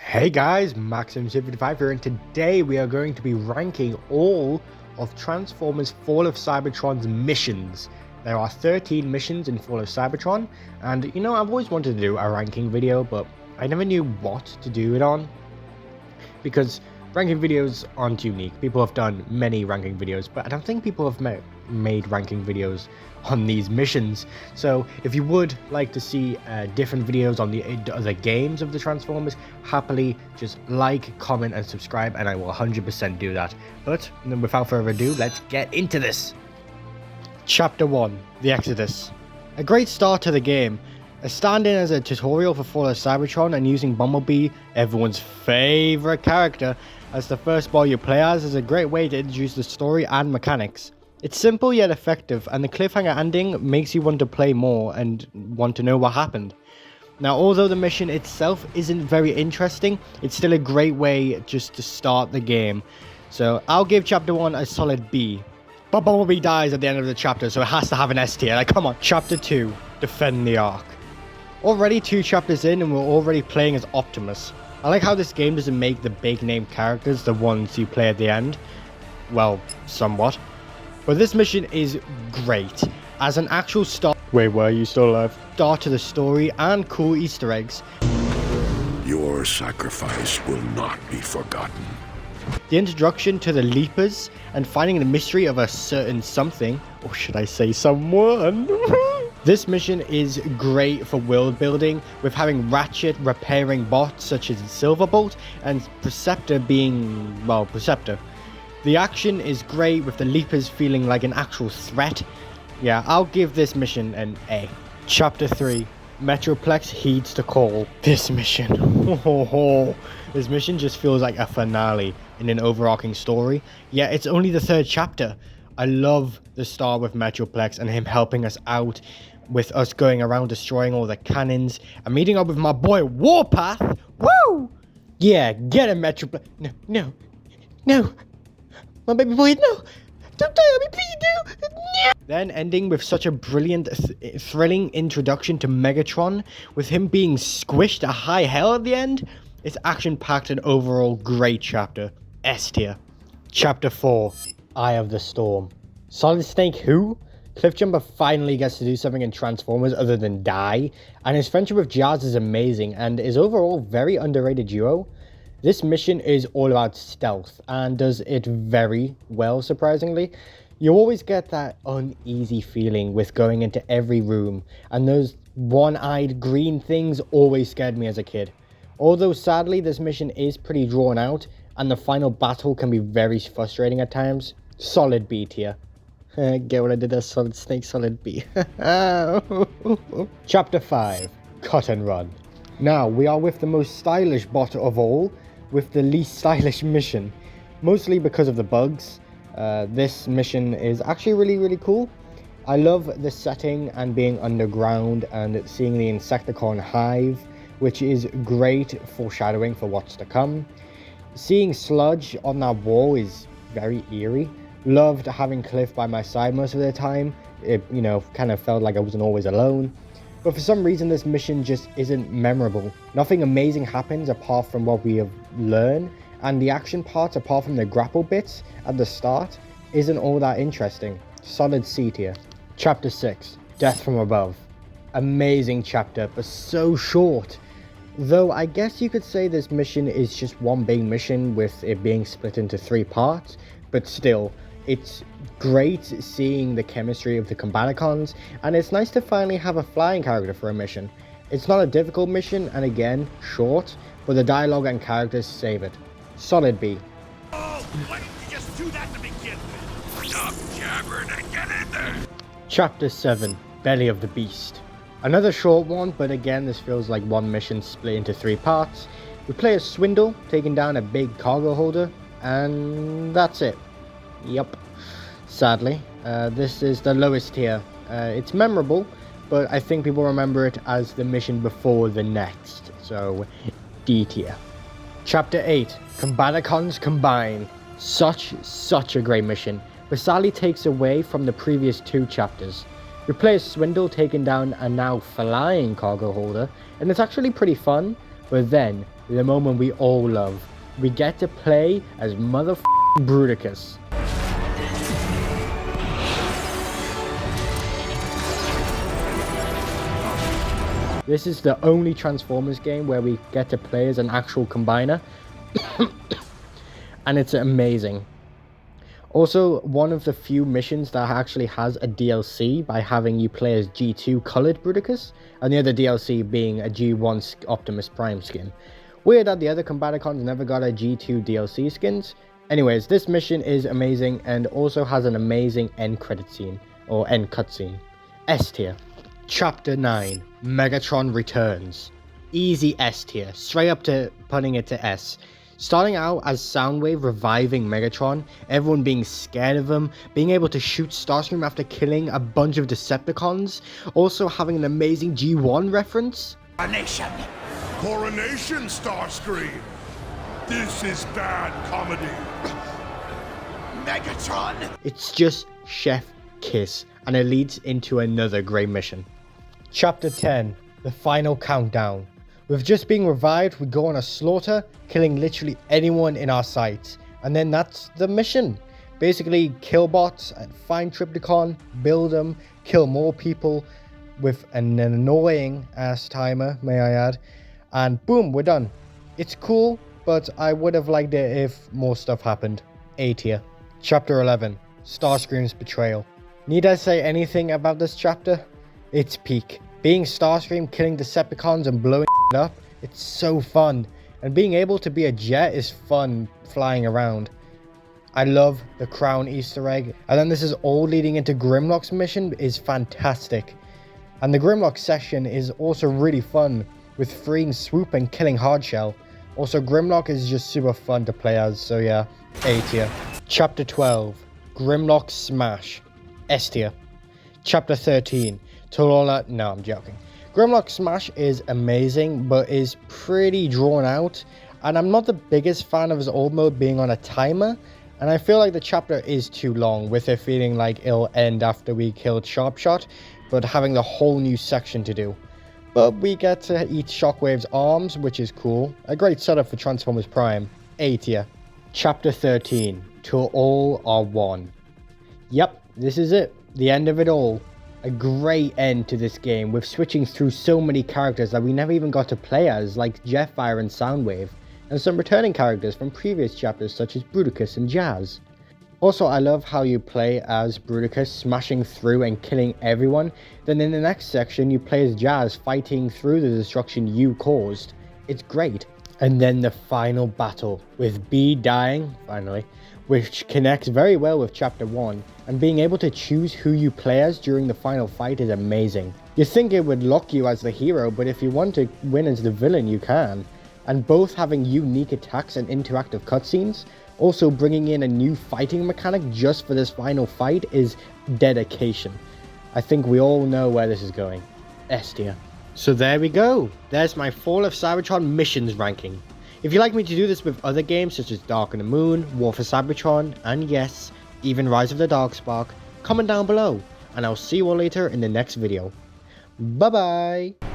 Hey guys, Maxmc55 here, and today we are going to be ranking all of Transformers Fall of Cybertron's missions. There are 13 missions in Fall of Cybertron, and I've always wanted to do a ranking video, but I never knew what to do it on, because ranking videos aren't unique. People have done many ranking videos, but I don't think people have made ranking videos on these missions. So if you would like to see different videos on the other games of the Transformers, happily just like, comment and subscribe, and I will 100% do that. But without further ado, let's get into this. Chapter 1, The Exodus. A great start to the game. A stand-in as a tutorial for Fall of Cybertron and using Bumblebee, everyone's favourite character, as the first ball you play as is a great way to introduce the story and mechanics. It's simple yet effective, and the cliffhanger ending makes you want to play more and want to know what happened. Now, although the mission itself isn't very interesting, it's still a great way just to start the game. So I'll give Chapter 1 a solid B. But Bumblebee dies at the end of the chapter, so it has to have an S tier. Like, come on. Chapter 2, Defend the Ark. Already 2 chapters in and we're already playing as Optimus. I like how this game doesn't make the big name characters the ones you play at the end. Well, somewhat. But this mission is great. As an actual start... Wait, were you still alive? Start to the story and cool Easter eggs. Your sacrifice will not be forgotten. The introduction to the Leapers and finding the mystery of a certain something, or should I say someone? This mission is great for world building, with having Ratchet repairing bots such as Silverbolt and Perceptor being, well, Perceptor. The action is great, with the Leapers feeling like an actual threat. Yeah, I'll give this mission an A. Chapter 3, Metroplex heeds the call. This mission, this mission just feels like a finale in an overarching story. Yeah, it's only the 3rd chapter. I love the start with Metroplex and him helping us out, with us going around destroying all the cannons and meeting up with my boy Warpath. Woo! Yeah, get him, Metroplex. No. My baby boy, no! Don't die on me, please, no! No! Then ending with such a brilliant, thrilling introduction to Megatron, with him being squished to high hell at the end. It's action-packed and overall great chapter. S tier. Chapter 4, Eye of the Storm. Solid Snake who? Cliffjumper finally gets to do something in Transformers other than die, and his friendship with Jazz is amazing and is overall very underrated duo. This mission is all about stealth and does it very well, surprisingly. You always get that uneasy feeling with going into every room, and those one-eyed green things always scared me as a kid. Although sadly this mission is pretty drawn out, and the final battle can be very frustrating at times. Solid B tier. Get what I did there, Solid Snake, solid B. Chapter 5, Cut and Run. Now, we are with the most stylish bot of all, with the least stylish mission. Mostly because of the bugs. This mission is actually really cool. I love the setting and being underground and seeing the Insecticon hive, which is great foreshadowing for what's to come. Seeing Sludge on that wall is very eerie. Loved having Cliff by my side most of the time. It, kind of felt like I wasn't always alone. But for some reason, this mission just isn't memorable. Nothing amazing happens apart from what we have learned, and the action parts, apart from the grapple bits at the start, isn't all that interesting. Solid C tier. Chapter 6, Death from Above. Amazing chapter, but so short. Though I guess you could say this mission is just one big mission with it being split into 3 parts, but still, it's great seeing the chemistry of the Combaticons, and it's nice to finally have a flying character for a mission. It's not a difficult mission, and again, short, but the dialogue and characters save it. Solid B. Oh, why didn't you just do that to begin with? Stop jabbering and get in there! Chapter 7, Belly of the Beast. Another short one, but again, this feels like one mission split into 3 parts. We play as Swindle, taking down a big cargo holder, and that's it. Yup. Sadly, this is the lowest tier. It's memorable, but I think people remember it as the mission before the next, so D tier. Chapter 8, Combaticons Combine. Such a great mission, but sadly takes away from the previous 2 chapters. We play as Swindle taking down a now flying cargo holder, and it's actually pretty fun, But then, the moment we all love, we get to play as motherfucking Bruticus. This is the only Transformers game where we get to play as an actual combiner. And it's amazing. Also, one of the few missions that actually has a DLC by having you play as G2 colored Bruticus, and the other DLC being a G1 Optimus Prime skin. Weird that the other Combaticons never got a G2 DLC skins. Anyways, this mission is amazing and also has an amazing end credit scene, or end cutscene. S tier. Chapter 9, Megatron Returns. Easy S tier, straight up to putting it to S. Starting out as Soundwave reviving Megatron, everyone being scared of him, being able to shoot Starscream after killing a bunch of Decepticons, also having an amazing G1 reference. Coronation! Coronation, Starscream! This is bad comedy! Megatron! It's just chef kiss, and it leads into another great mission. Chapter 10, the final countdown. With just being revived, we go on a slaughter, killing literally anyone in our sights. And then that's the mission. Basically, kill bots, find Tripticon, build them, kill more people with an annoying ass timer, may I add. And boom, we're done. It's cool, but I would have liked it if more stuff happened. A tier. Chapter 11, Starscream's Betrayal. Need I say anything about this chapter? It's peak. Being Starscream, killing Decepticons and blowing up, it's so fun. And being able to be a jet is fun flying around. I love the crown Easter egg. And then this is all leading into Grimlock's mission is fantastic. And the Grimlock session is also really fun with freeing Swoop and killing Hardshell. Also, Grimlock is just super fun to play as, so yeah, A tier. Chapter 12, Grimlock Smash, S tier. Chapter 13, Tolola, no, I'm joking. Grimlock Smash is amazing, but is pretty drawn out, and I'm not the biggest fan of his old mode being on a timer, and I feel like the chapter is too long, with it feeling like it'll end after we killed Sharpshot, but having the whole new section to do. But we get to eat Shockwave's arms, which is cool. A great setup for Transformers Prime. A tier. Chapter 13, Till All Are One. Yep, this is it. The end of it all. A great end to this game, with switching through so many characters that we never even got to play as, like Jetfire and Soundwave, and some returning characters from previous chapters such as Bruticus and Jazz. Also, I love how you play as Bruticus smashing through and killing everyone, then in the next section you play as Jazz fighting through the destruction you caused. It's great. And then the final battle, with B dying, finally, which connects very well with Chapter 1, and being able to choose who you play as during the final fight is amazing. You'd think it would lock you as the hero, but if you want to win as the villain, you can. And both having unique attacks and interactive cutscenes, also bringing in a new fighting mechanic just for this final fight is dedication. I think we all know where this is going. S tier. So there we go. There's my Fall of Cybertron missions ranking. If you'd like me to do this with other games such as Dark on the Moon, War for Cybertron, and yes, even Rise of the Darkspark, comment down below, and I'll see you all later in the next video. Bye bye!